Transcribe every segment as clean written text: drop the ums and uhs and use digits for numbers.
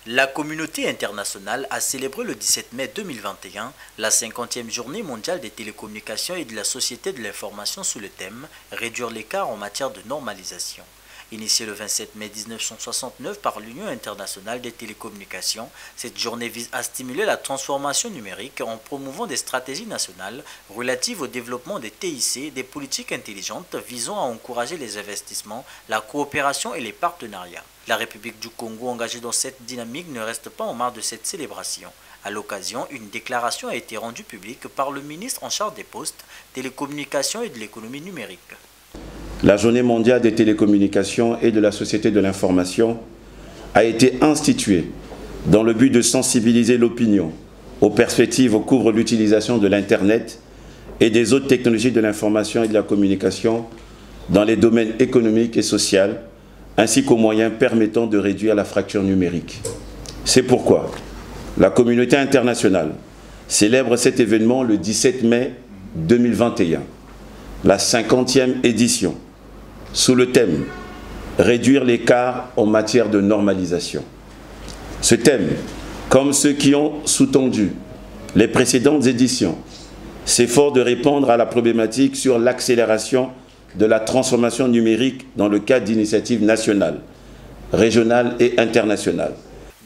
La communauté internationale a célébré le 17 mai 2021 la 50e journée mondiale des télécommunications et de la société de l'information sous le thème « Réduire l'écart en matière de normalisation ». Initiée le 27 mai 1969 par l'Union internationale des télécommunications, cette journée vise à stimuler la transformation numérique en promouvant des stratégies nationales relatives au développement des TIC, des politiques intelligentes visant à encourager les investissements, la coopération et les partenariats. La République du Congo, engagée dans cette dynamique, ne reste pas en marge de cette célébration. À l'occasion, une déclaration a été rendue publique par le ministre en charge des postes, télécommunications et de l'économie numérique. La Journée mondiale des télécommunications et de la société de l'information a été instituée dans le but de sensibiliser l'opinion aux perspectives au cours de l'utilisation de l'Internet et des autres technologies de l'information et de la communication dans les domaines économiques et sociaux, ainsi qu'aux moyens permettant de réduire la fracture numérique. C'est pourquoi la communauté internationale célèbre cet événement le 17 mai 2021, la 50e édition, sous le thème « Réduire l'écart en matière de normalisation ». Ce thème, comme ceux qui ont sous-tendu les précédentes éditions, s'efforce de répondre à la problématique sur l'accélération de la transformation numérique dans le cadre d'initiatives nationales, régionales et internationales.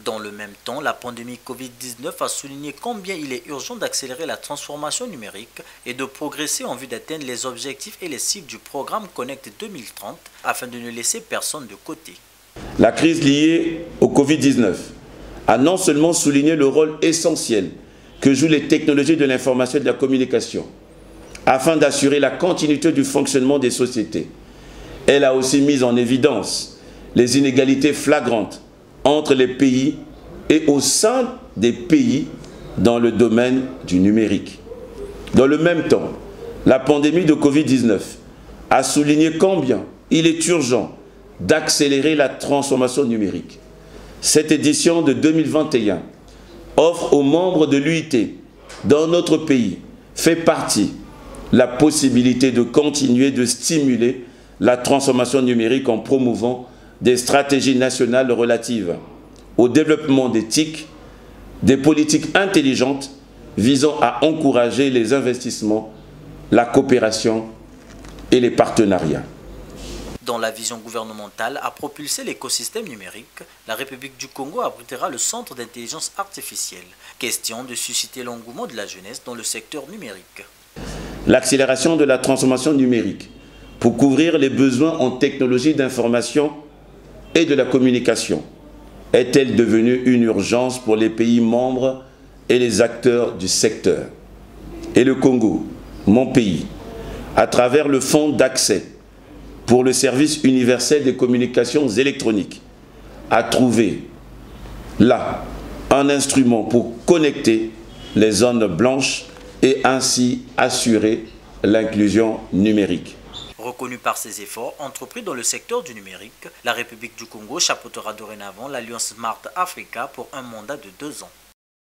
Dans le même temps, la pandémie Covid-19 a souligné combien il est urgent d'accélérer la transformation numérique et de progresser en vue d'atteindre les objectifs et les cibles du programme Connect 2030 afin de ne laisser personne de côté. La crise liée au Covid-19 a non seulement souligné le rôle essentiel que jouent les technologies de l'information et de la communication afin d'assurer la continuité du fonctionnement des sociétés, elle a aussi mis en évidence les inégalités flagrantes entre les pays et au sein des pays dans le domaine du numérique. Dans le même temps, la pandémie de Covid-19 a souligné combien il est urgent d'accélérer la transformation numérique. Cette édition de 2021 offre aux membres de l'UIT dans notre pays fait partie la possibilité de continuer de stimuler la transformation numérique en promouvant des stratégies nationales relatives au développement des TIC, des politiques intelligentes visant à encourager les investissements, la coopération et les partenariats. Dans la vision gouvernementale à propulser l'écosystème numérique, la République du Congo abritera le Centre d'intelligence artificielle. Question de susciter l'engouement de la jeunesse dans le secteur numérique. L'accélération de la transformation numérique pour couvrir les besoins en technologie d'information et de la communication est-elle devenue une urgence pour les pays membres et les acteurs du secteur? Et le Congo, mon pays, à travers le Fonds d'accès pour le service universel des communications électroniques, a trouvé là un instrument pour connecter les zones blanches et ainsi assurer l'inclusion numérique. Reconnue par ses efforts entrepris dans le secteur du numérique, la République du Congo chapeautera dorénavant l'Alliance Smart Africa pour un mandat de 2 ans.